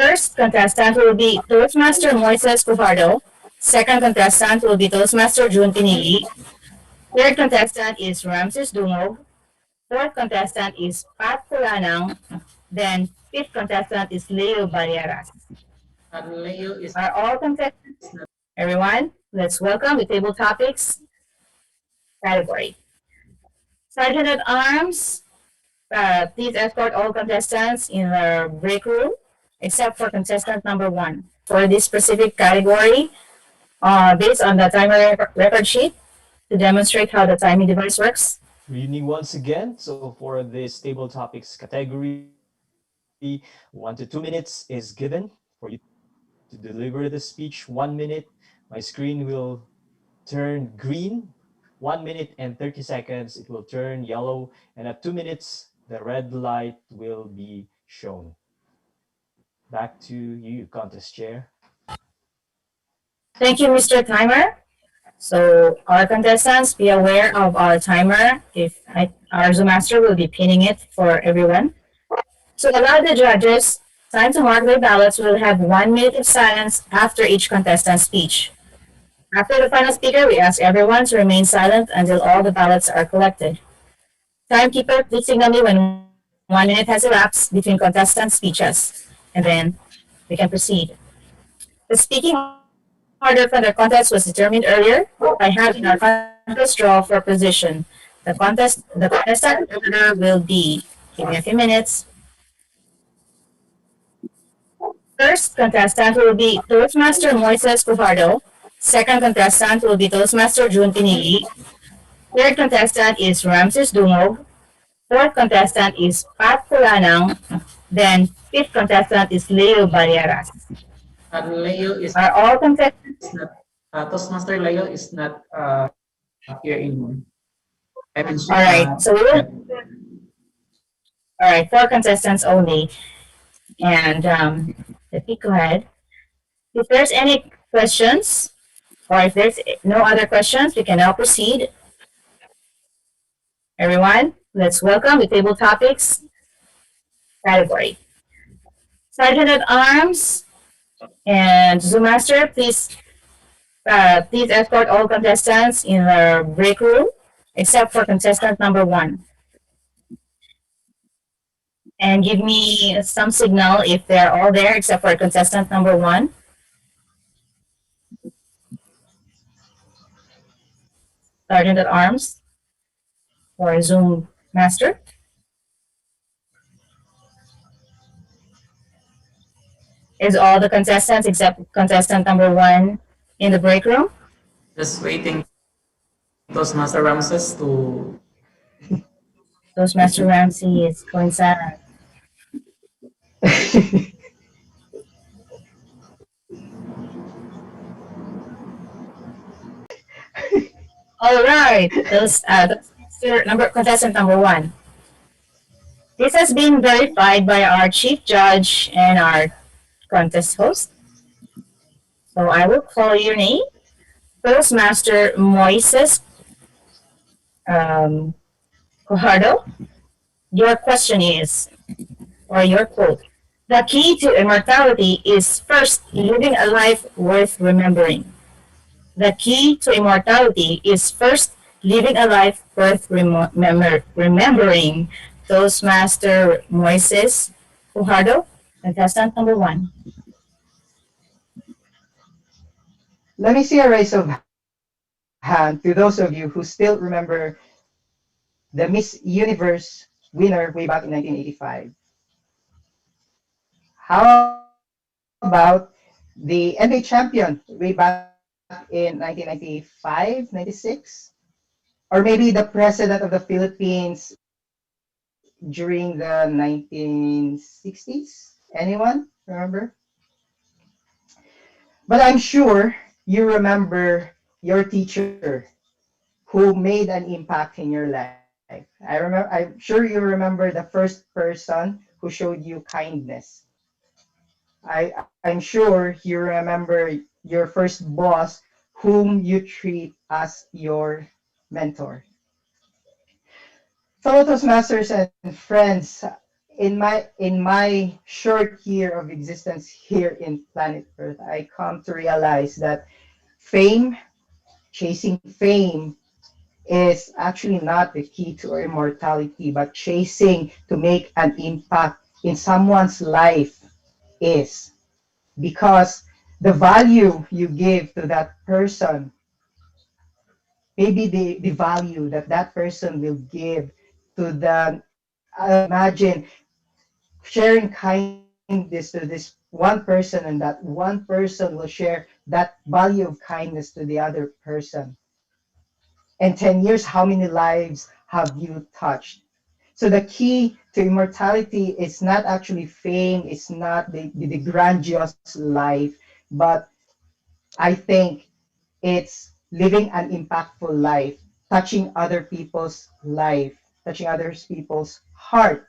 First contestant will be Toastmaster Moises Pujardo. Second contestant will be Toastmaster June Pinili. Third contestant is Ramses Dungog. Fourth contestant is Pat Pulanang. Then fifth contestant is Leo Barreras. And Leo is Are all contestants? not. Everyone, let's welcome the table topics category. Sergeant at Arms, please escort all contestants in the break room, except for contestant number one. For this specific category, based on the timer record sheet, to demonstrate how the timing device works. Good evening once again. So for this table topics category, 1 to 2 minutes is given for you to deliver the speech. 1 minute, my screen will turn green. 1 minute and 30 seconds, it will turn yellow. And at 2 minutes, the red light will be shown. Back to you, contest chair. Thank you, Mr. Timer. So our contestants, be aware of our timer. Our Zoom master will be pinning it for everyone. To allow the judges time to mark their ballots, we'll have 1 minute of silence after each contestant's speech. After the final speaker, we ask everyone to remain silent until all the ballots are collected. Timekeeper, please signal me when 1 minute has elapsed between contestant speeches, and then we can proceed. The speaking order for the contest was determined earlier by having our contest draw for position. The contestant order will be, give me a few minutes. First contestant will be Toastmaster Moises Pujardo. Second contestant will be Toastmaster June Pinili. Third contestant is Ramses Dungog. Fourth contestant is Pat Pulanang. Then fifth contestant is Leo Barreras. And Leo is Are all contestants? not. Toastmaster Leo is not here anymore. All right, so we will. All right, 4 contestants only. And let me go ahead. If there's any questions, or if there's no other questions, we can now proceed. Everyone, let's welcome the table topics category. Sergeant at Arms and Zoom Master, please escort all contestants in the break room, except for contestant number one. And give me some signal if they're all there, except for contestant number one. Sergeant at Arms or Zoom Master. Is all the contestants except contestant number one in the break room? Just waiting Toastmaster Ramses to. Toastmaster Ramsey is going silent. All right, contestant number one. This has been verified by our chief judge and our contest host. So I will call your name. Toastmaster Moises Cojardo. Your question is, or your quote, the key to immortality is first living a life worth remembering. The key to immortality is first living a life worth remembering. Toastmaster Moises Pujardo, contestant number one. Let me see a raise of hand to those of you who still remember the Miss Universe winner way back in 1985. How about the NBA champion way back in 1995, 96? Or maybe the president of the Philippines during the 1960s? Anyone remember? But I'm sure you remember your teacher who made an impact in your life. I'm sure you remember the first person who showed you kindness. I'm sure you remember your first boss whom you treat as your mentor. Fellow Toastmasters and friends, in my short year of existence here in planet Earth, I come to realize that fame, chasing fame, is actually not the key to immortality, but chasing to make an impact in someone's life is, because the value you give to that person, maybe the value that that person will give to the, imagine sharing kindness to this one person, and that one person will share that value of kindness to the other person. In 10 years, how many lives have you touched? So the key to immortality is not actually fame, it's not the grandiose life, but I think it's living an impactful life, touching other people's life, touching other people's heart,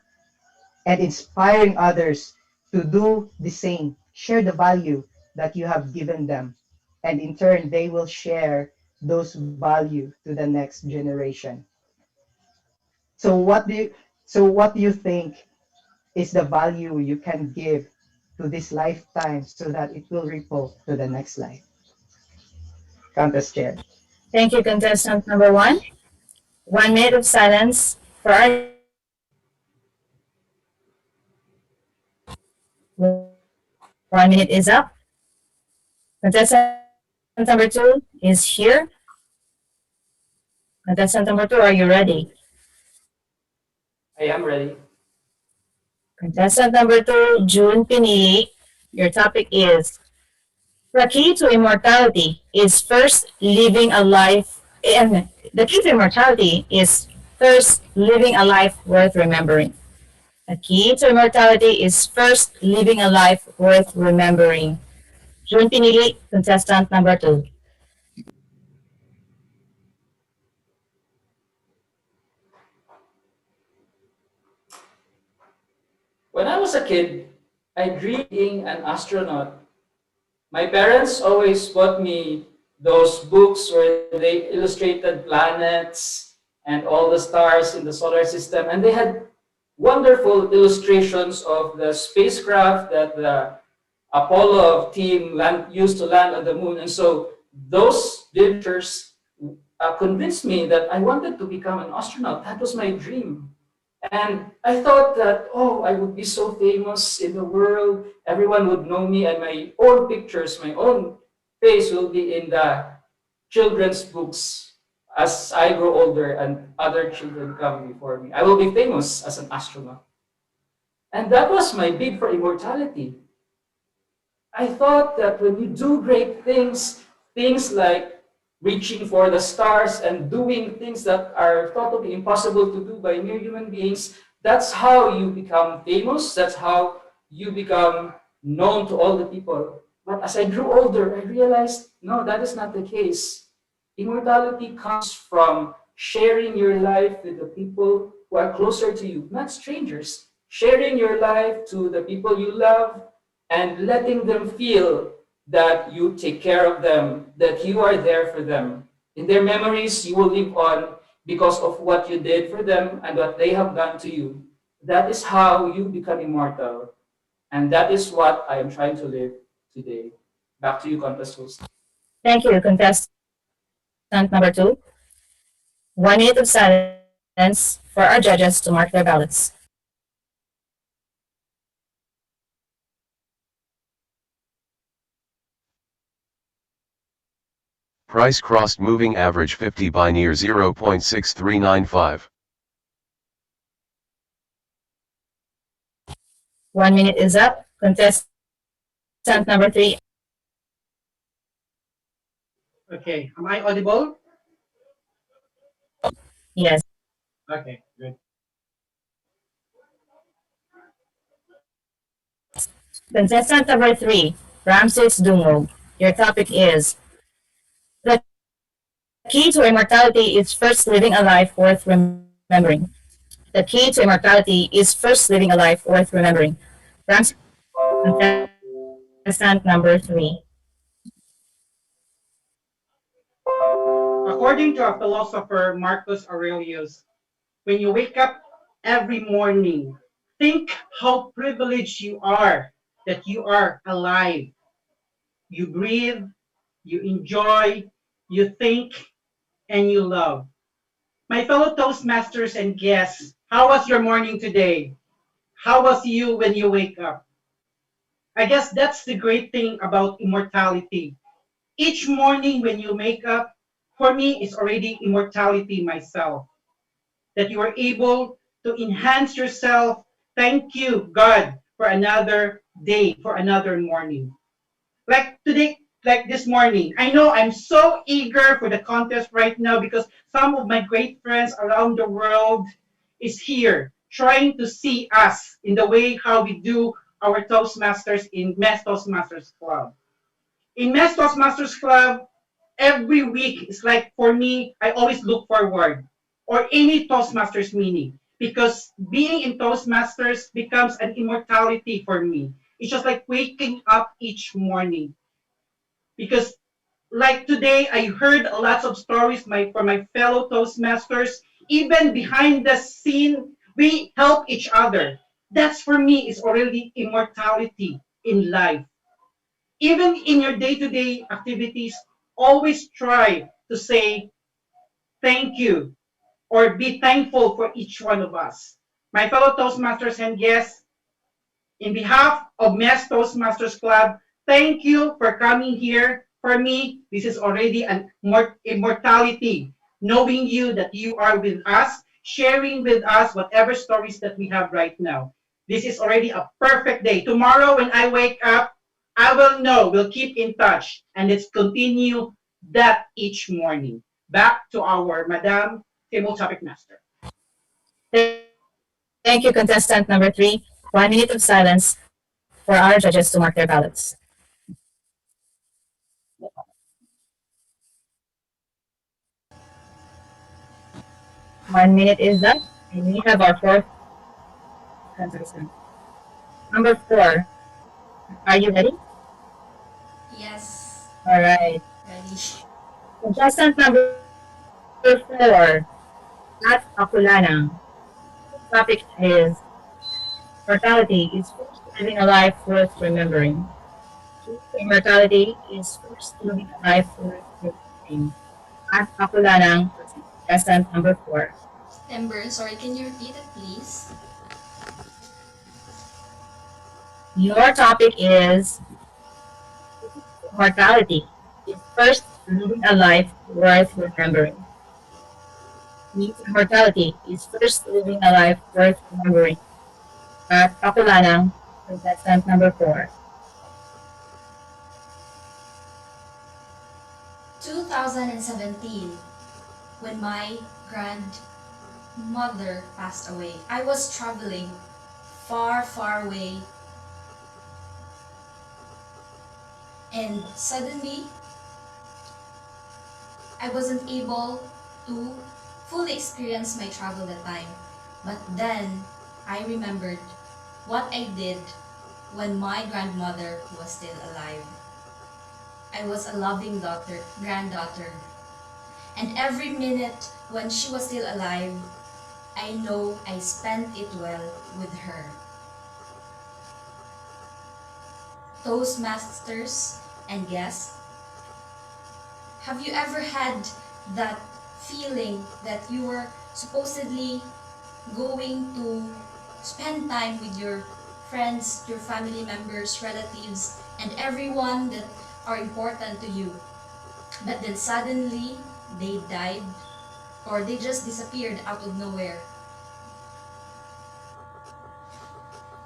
and inspiring others to do the same. Share the value that you have given them, and in turn, they will share those value to the next generation. So what do you think is the value you can give to this lifetime so that it will ripple to the next life? Countess Chair. Thank you, contestant number one. 1 minute of silence for our judges. 1 minute is up. Contestant number two is here. Contestant number two, are you ready? I am ready. Contestant number two, June Pinili. Your topic is the key to immortality is first living a life, and the key to immortality is first living a life worth remembering. The key to immortality is first living a life worth remembering. June Pinili, contestant number two. When I was a kid, I dreamed of being an astronaut. My parents always bought me those books where they illustrated planets and all the stars in the solar system, and they had wonderful illustrations of the spacecraft that the Apollo team used to land on the moon. And so those pictures convinced me that I wanted to become an astronaut. That was my dream. And I thought that, oh, I would be so famous in the world. Everyone would know me, and my own pictures, my own face will be in the children's books as I grow older and other children come before me. I will be famous as an astronaut. And that was my bid for immortality. I thought that when you do great things, things like reaching for the stars and doing things that are thought to be impossible to do by mere human beings, that's how you become famous, that's how you become known to all the people. But as I grew older, I realized, no, that is not the case. Immortality comes from sharing your life with the people who are closer to you, not strangers. Sharing your life to the people you love, and letting them feel that you take care of them, that you are there for them. In their memories, you will live on because of what you did for them and what they have done to you. That is how you become immortal. And that is what I am trying to live today. Back to you, contest host. Thank you, contestant number two. 1 minute of silence for our judges to mark their ballots. Price crossed moving average 50 by near 0.6395. 1 minute is up. Contestant number three, Okay, am I audible? yes. Okay, good. Contestant number three, Ramses Dungog. Your topic is the key to immortality is first living a life worth remembering. The key to immortality is first living a life worth remembering. Ramses, contestant number three. According to a philosopher, Marcus Aurelius, when you wake up every morning, Think how privileged you are that you are alive. You breathe, you enjoy, you think, and you love. My fellow Toastmasters and guests, how was your morning today? How was you when you wake up? I guess that's the great thing about immortality. Each morning when you wake up, for me, it's already immortality myself. That you are able to enhance yourself. Thank you, God, for another day, for another morning. Like today, like this morning, I know I'm so eager for the contest right now because some of my great friends around the world is here trying to see us in the way how we do our Toastmasters in MEZ Toastmasters Club. In MEZ Toastmasters Club, every week is like for me, I always look forward or any Toastmasters meeting because being in Toastmasters becomes an immortality for me. It's just like waking up each morning because like today I heard lots of stories from my fellow Toastmasters. Even behind the scene, we help each other. That's for me is already immortality in life. Even in your day-to-day activities, always try to say thank you or be thankful for each one of us. My fellow Toastmasters and guests, in behalf of MEZ Toastmasters Club, thank you for coming here. For me, this is already an immortality, knowing you that you are with us, sharing with us whatever stories that we have right now. This is already a perfect day. Tomorrow, when I wake up, I will know, we'll keep in touch, and let's continue that each morning. Back to our Madam Table Topic Master. Thank you, contestant number 3. 1 minute of silence for our judges to mark their ballots. 1 minute is done. And we have our fourth contestant. Number 4. Are you ready? Yes, All right. ready. Contestant number 4. At Apulanang. Topic is mortality is first living a life worth remembering. Immortality is first living a life worth remembering. At Apulanang, contestant number 4. Ember, sorry, can you repeat it, please? Your topic is mortality is first living a life worth remembering. Immortality is first living a life worth remembering. At Kapulanang, contestant number 4. 2017, when my grandmother passed away, I was traveling far, far away, and suddenly I wasn't able to fully experience my travel that time. But then I remembered what I did when my grandmother was still alive. I was a loving granddaughter, and every minute when she was still alive, I know I spent it well with her. Toastmasters and guests, have you ever had that feeling that you were supposedly going to spend time with your friends, your family members, relatives, and everyone that are important to you, but then suddenly they died or they just disappeared out of nowhere?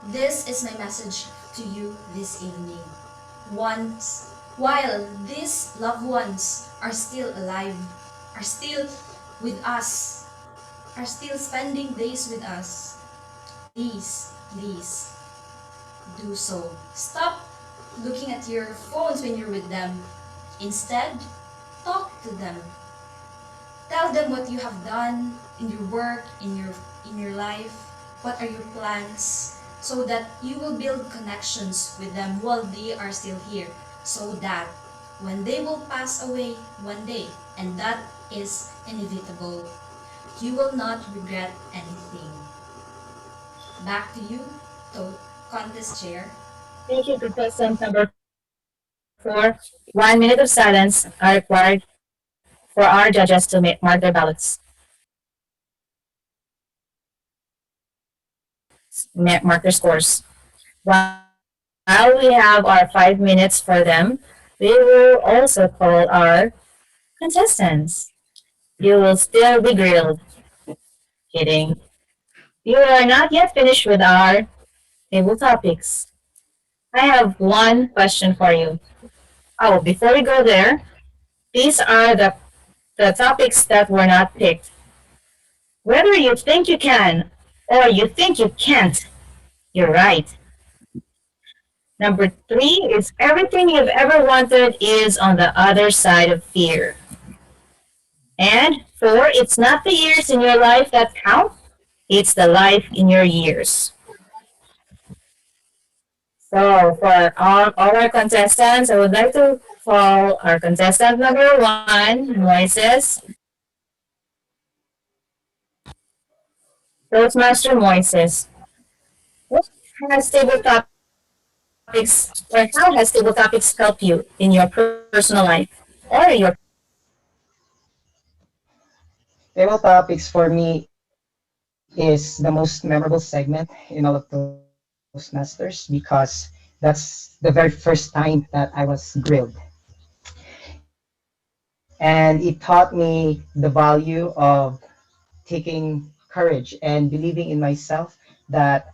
This is my message to you this evening. While these loved ones are still alive, are still with us, are still spending days with us, please do so. Stop looking at your phones when you're with them. Instead, talk to them. Tell them what you have done in your work, in your life. What are your plans? So that you will build connections with them while they are still here. So that when they will pass away one day, and that is inevitable, you will not regret anything. Back to you, to contest chair. Thank you. Contestant number 4. 1 minute of silence are required for our judges to mark their ballots. Mark their scores. While we have our 5 minutes for them, we will also call our contestants. You will still be grilled. Kidding. You are not yet finished with our table topics. I have one question for you. Oh, before we go there, these are the topics that were not picked. Whether you think you can or you think you can't, you're right. Number 3 is everything you've ever wanted is on the other side of fear. And 4, it's not the years in your life that count, it's the life in your years. So for all our contestants, I would like to call our contestant number 1, Moises. Toastmaster Moises. What has table topics or how has table topics helped you in your personal life or your Table topics for me is the most memorable segment in all of Toastmasters because that's the very first time that I was grilled. And it taught me the value of taking courage and believing in myself that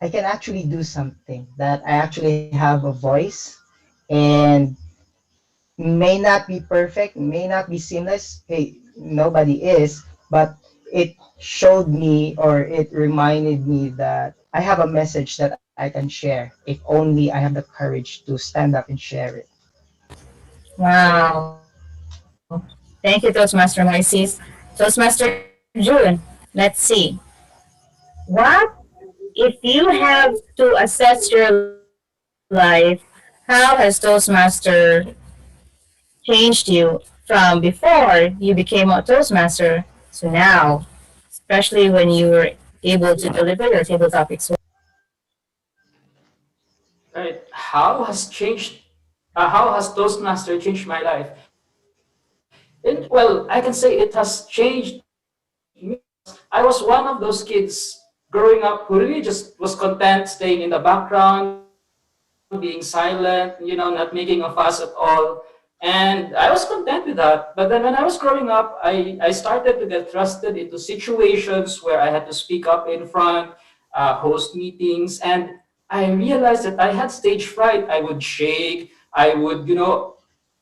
I can actually do something, that I actually have a voice and may not be perfect, may not be seamless. Hey, nobody is, but it showed me or it reminded me that I have a message that I can share if only I have the courage to stand up and share it. wow. Thank you, Toastmaster Moises. Toastmaster June, let's see. What if you have to assess your life? How has Toastmaster changed you from before you became a Toastmaster to now, especially when you were able to deliver your table topics? Right. How has Toastmaster changed my life? And well, I can say it has changed me because I was one of those kids growing up who really just was content staying in the background, being silent, not making a fuss at all. And I was content with that. But then when I was growing up, I started to get thrusted into situations where I had to speak up in front, host meetings, and I realized that I had stage fright. I would shake. I would,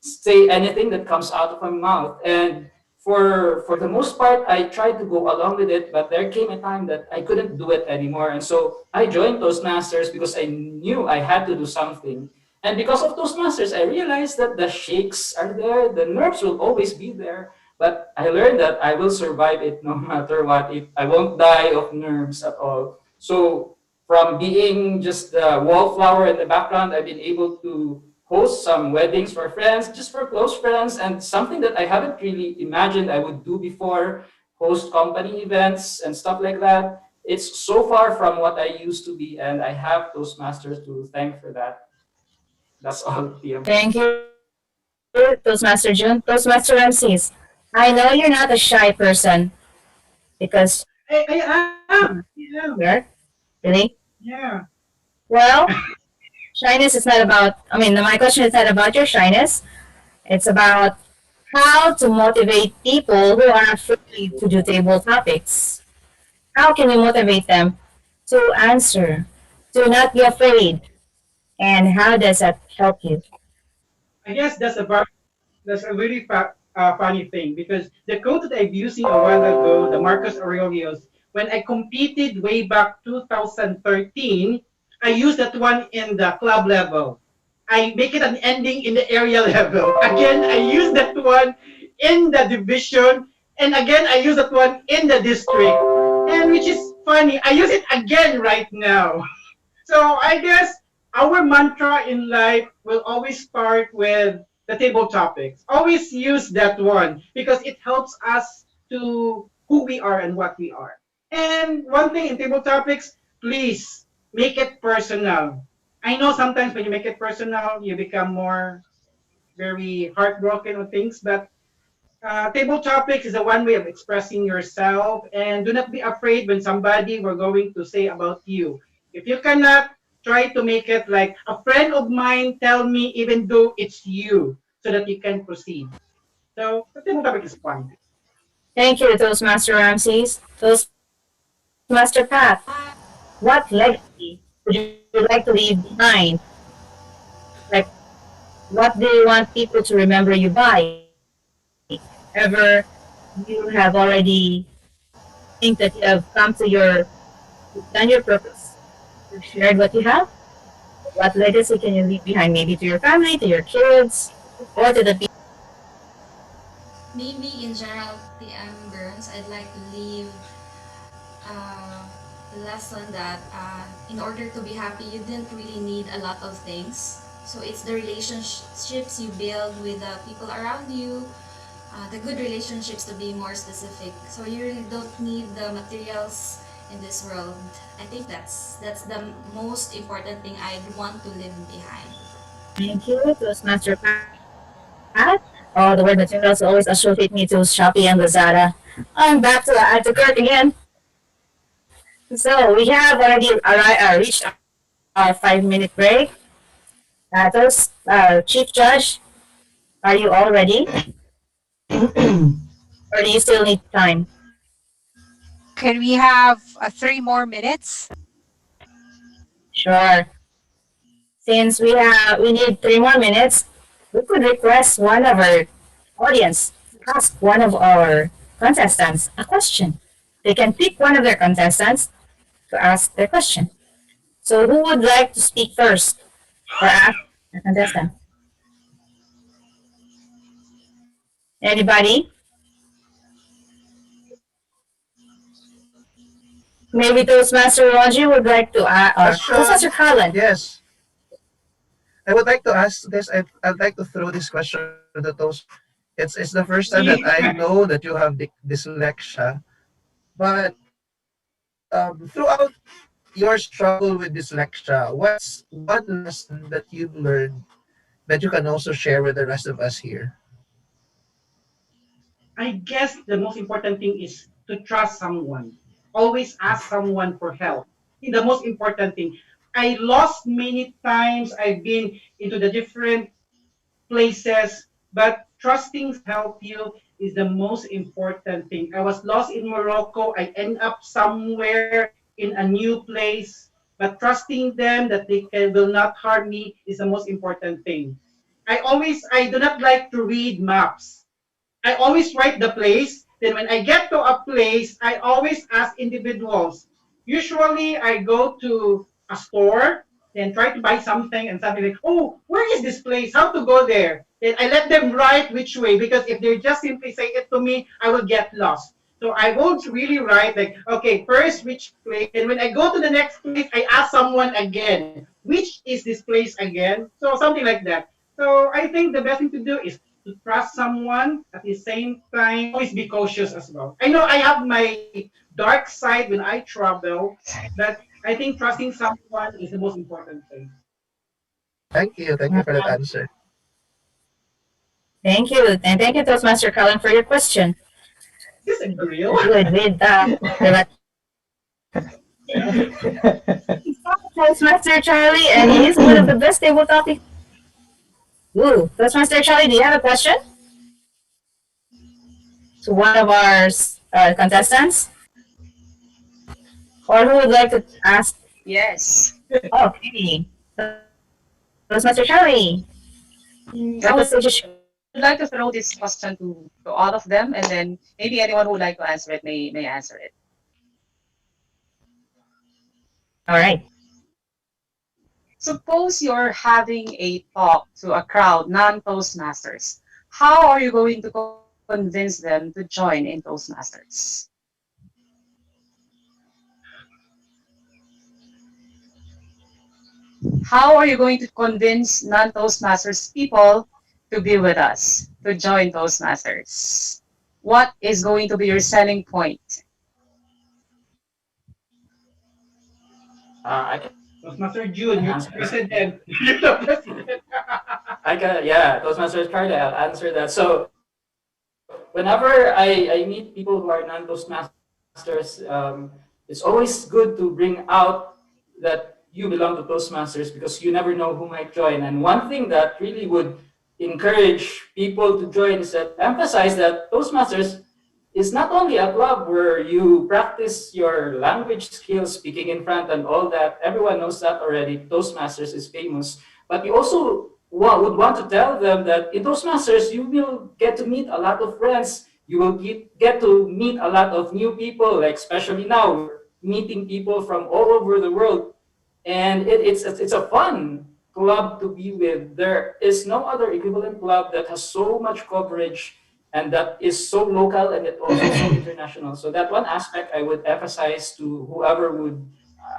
say anything that comes out of my mouth. And for the most part, I tried to go along with it, but there came a time that I couldn't do it anymore. And so I joined Toastmasters because I knew I had to do something. And because of Toastmasters, I realized that the shakes are there, the nerves will always be there. But I learned that I will survive it no matter what. I won't die of nerves at all. So from being just the wallflower in the background, I've been able to host some weddings for friends, just for close friends, and something that I haven't really imagined I would do before, host company events and stuff like that. It's so far from what I used to be, and I have Toastmasters to thank for that. That's all, TM. Thank you, Toastmaster June. Toastmaster Ramses. I know you're not a shy person because I am. you're Yeah. really Yeah. well. Shyness is not about. I mean, my question is not about your shyness. It's about how to motivate people who are afraid to do table topics. How can you motivate them to answer, to not be afraid, and how does that help you? I guess that's a really funny thing because the quote that I've using a while ago, the Marcus Aurelius, when I competed way back 2013, I used that one in the club level. I make it an ending in the area level. Again, I use that one in the division, and again, I use that one in the district. And which is funny, I use it again right now. So I guess our mantra in life will always start with the table topics. Always use that one because it helps us to who we are and what we are. And one thing in table topics, please make it personal. I know sometimes when you make it personal, you become more very heartbroken on things, but table topics is a one way of expressing yourself, and do not be afraid when somebody were going to say about you. If you cannot, try to make it like a friend of mine tell me, even though it's you, so that you can proceed. So the table topic is fun. Thank you, Toastmaster Ramses. Toastmaster Pat, what legacy would you like to leave behind? Like, what do you want people to remember you by? Ever you have already think that you have come to you've done your purpose, you've shared what you have? What legacy can you leave behind? Maybe to your family, to your kids, or to the people. Maybe in general, PM Burns, I'd like to leave uh, lesson that in order to be happy, you didn't really need a lot of things. So it's the relationships you build with the people around you, the good relationships to be more specific. So you really don't need the materials in this world. I think that's the most important thing I'd want to leave behind. Thank you, Toastmaster Pat. Oh, the word materials always associate me to Shopee and Lazada. I'm back to add to cart again. So we have already reached our 5 minute break. Chief Judge, are you all ready? Or do you still need time? Can we have 3 more minutes? Sure. Since we need 3 more minutes, we could request one of our audience to ask one of our contestants a question. They can pick one of their contestants to ask their question. So who would like to speak first or ask the contestant? Anybody? Maybe Toastmaster Roger would like to ask, or Toastmaster Question. Carlin. Yes. I would like to ask this. I'd like to throw this question to Toast. It's the first time that I know that you have dyslexia. But throughout your struggle with dyslexia, what's one lesson that you've learned that you can also share with the rest of us here? I guess the most important thing is to trust someone. Always ask someone for help. The most important thing. I lost many times. I've been into the different places, but trusting help you is the most important thing. I was lost in Morocco. I end up somewhere in a new place, but trusting them that they will not harm me is the most important thing. I do not like to read maps. I always write the place. Then when I get to a place, I always ask individuals. Usually I go to a store, then try to buy something and something like, oh, where is this place? How to go there? Then I let them write which way because if they just simply say it to me, I will get lost. So I won't really write like, okay, first which place. And when I go to the next place, I ask someone again, which is this place again? So something like that. So I think the best thing to do is to trust someone at the same time always be cautious as well. I know I have my dark side when I travel, but I think trusting someone is the most important thing. Thank you. Thank you for that answer. Thank you. And thank you, Toastmaster Carlin, for your question. Is this a grill? Good with Toastmaster Charlie, and he is one of the best table topic. Ooh, Toastmaster Charlie, do you have a question to one of our contestants? Or who would like to ask? Yes. Okay. Toastmaster Charlie, I let the would stage like is to throw this question to all of them, and then maybe anyone who would like to answer it may answer it. all right. Suppose you're having a talk to a crowd, non-Toastmasters. How are you going to convince them to join in Toastmasters? How are you going to convince non-Toastmasters people to be with us, to join Toastmasters? What is going to be your selling point? I Toastmaster can June, you're answer the this. president. You're the president. I can, yeah, Toastmasters Carly, I'll answer that. So whenever I meet people who are non-Toastmasters, it's always good to bring out that you belong to Toastmasters because you never know who might join. And one thing that really would encourage people to join is that emphasize that Toastmasters is not only a club where you practice your language skills, speaking in front and all that. Everyone knows that already. Toastmasters is famous. But you also would want to tell them that in Toastmasters, you will get to meet a lot of friends. You will get to meet a lot of new people, like especially now, we're meeting people from all over the world. And it's a fun club to be with. There is no other equivalent club that has so much coverage and that is so local and it also so international. So that one aspect I would emphasize to whoever would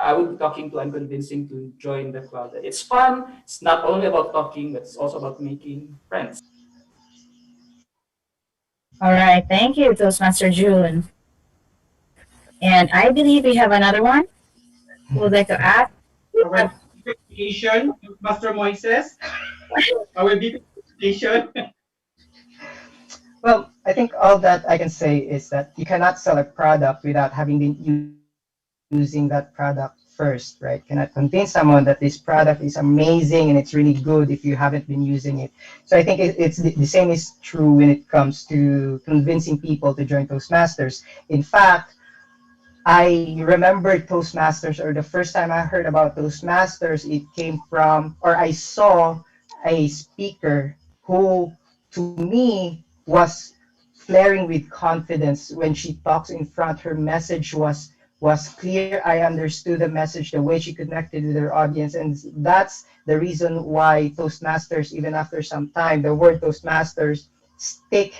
I would be talking to and convincing to join the club. It's fun. It's not only about talking, but it's also about making friends. All right, thank you, Toastmaster June. And I believe we have another one who would like to ask. Our verification, Master Moises. Our verification. Well, I think all that I can say is that you cannot sell a product without having been using that product first, right? Cannot convince someone that this product is amazing and it's really good if you haven't been using it. So I think it's the same is true when it comes to convincing people to join Toastmasters. In fact, I remember Toastmasters, or the first time I heard about Toastmasters, it came from, or I saw a speaker who, to me, was flaring with confidence when she talks in front. Her message was clear. I understood the message, the way she connected with her audience, and that's the reason why Toastmasters, even after some time, the word Toastmasters stick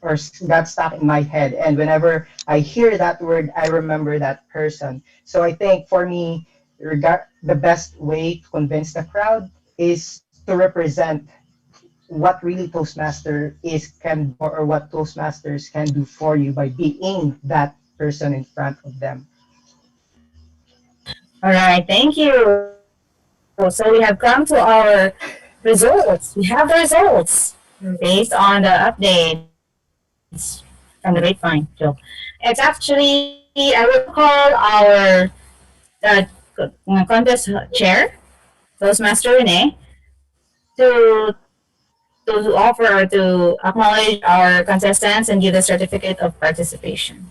or got stuck in my head. And whenever I hear that word, I remember that person. So I think for me, the best way to convince the crowd is to represent what really Toastmaster is can do, or what Toastmasters can do for you by being that person in front of them. All right, thank you. So we have come to our results. We have the results based on the updates from the grapevine. So it's actually, I will now call our uh, contest chair, Toastmaster Rene, to to offer or to acknowledge our contestants and give the certificate of participation.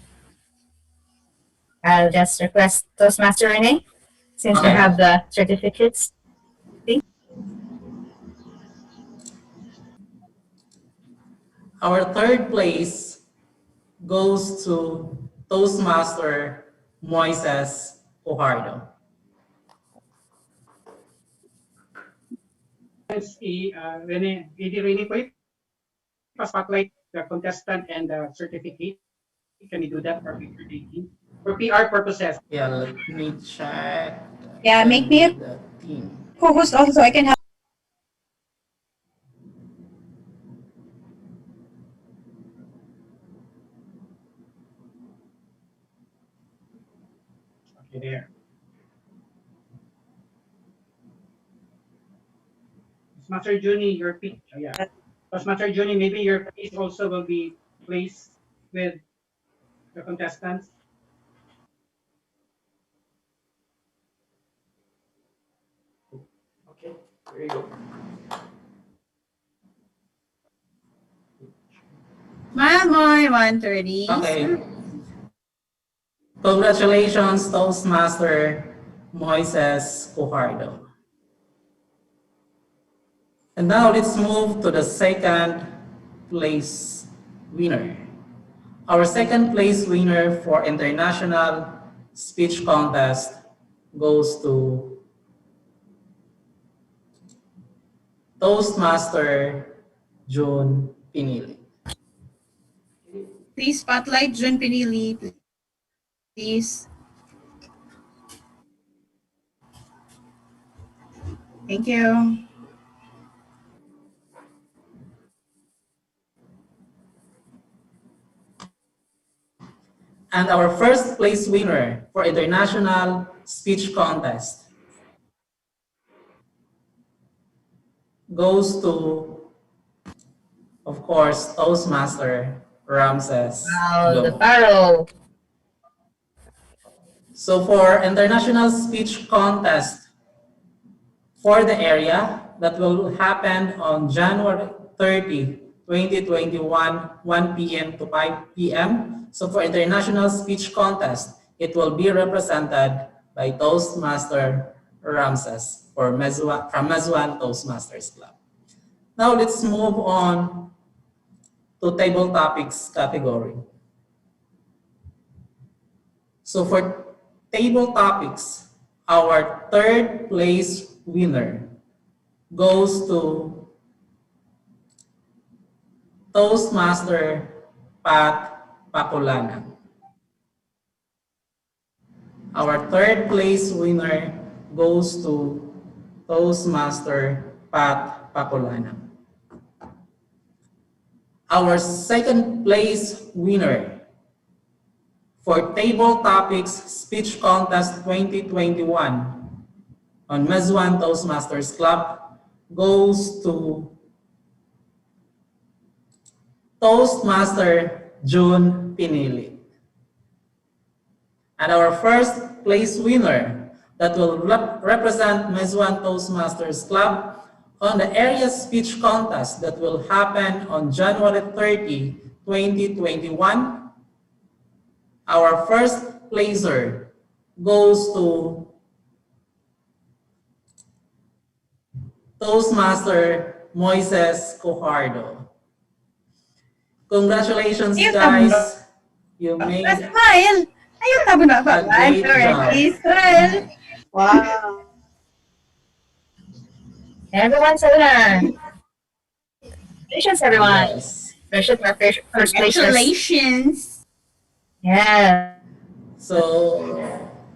I'll just request Toastmaster Rene, since we Okay. have the certificates. Our third place goes to Toastmaster Moises Pujardo. Rene, Rene, pwede pa-spotlight the contestant and the certificate? Can we do that for picture taking? For PR purposes. Yeah, let me check Yeah, make me a the team. co-host also so I can help. Okay, there. Toastmaster Juni, your pic. Oh, yeah. Toastmaster Juni, maybe your face also will be placed with the contestants. Okay. There you go. Malmoy 130. Okay. Congratulations, Toastmaster Moises Pujardo. And now let's move to the second place winner. Our second place winner for International Speech Contest goes to Toastmaster June Pinili. Please spotlight Jun Pinili, please. Thank you. And our first place winner for International Speech Contest goes to, of course, Toastmaster Ramses. Wow, the Go. barrel. So for International Speech Contest for the area that will happen on January 30, 2021, 1 p.m. to 5 p.m. So for International Speech Contest, it will be represented by Toastmaster Ramses from MEZ1 Toastmasters Club. Now let's move on to table topics category. So for table topics, our third place winner goes to Toastmaster Pat Pakulana. Our third place winner goes to Toastmaster Pat Pakulana. Our second place winner for Table Topics Speech Contest 2021 on MEZ1 Toastmasters Club goes to Toastmaster June Pinili. And our first place winner that will represent MEZ1 Toastmasters Club on the area speech contest that will happen on January 30, 2021. Our first placer goes to Toastmaster Moises Cojardo. Congratulations, Ayaw tabo na. guys. You made Smile. Ayaw tabo na ba? a great Alright, job. Israel. Wow. Everyone's a winner. Congratulations, everyone. Yes. Especially to our first placers. Congratulations. Yes. So,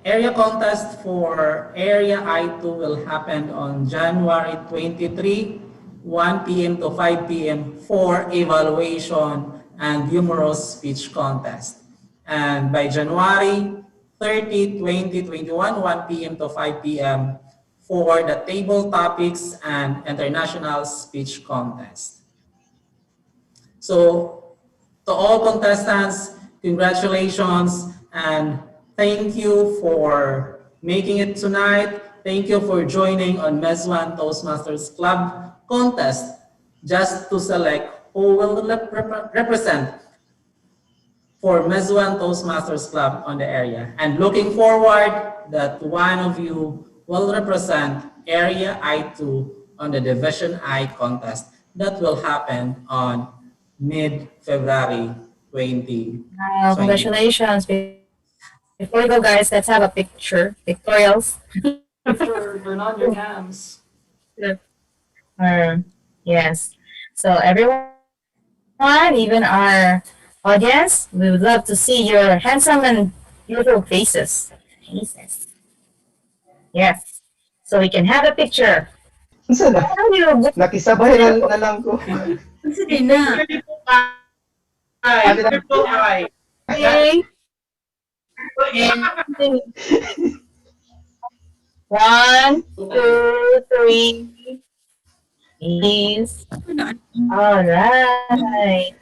area contest for Area I2 will happen on January 23, 1 p.m. to 5 p.m. for evaluation and humorous speech contest. And by January 30, 2021, 1 p.m. to 5 p.m. for the table topics and international speech contest. So, to all contestants, congratulations and thank you for making it tonight. Thank you for joining on MEZ1 Toastmasters Club contest just to select who will represent for MEZ1 Toastmasters Club on the area. And looking forward that one of you will represent Area I2 on the Division I contest that will happen on mid-February 2020. Wow, congratulations. Before we go, guys, let's have a picture. Pictorials. Turn on your cams. Yes. So everyone, even our audience, we would love to see your handsome and beautiful faces. Yes. So we can have a picture. Unsa na? How do you Nakisabay na lang ko. Sige na. Triple eye. Triple eye. Okay. One, two, three. Please. All right.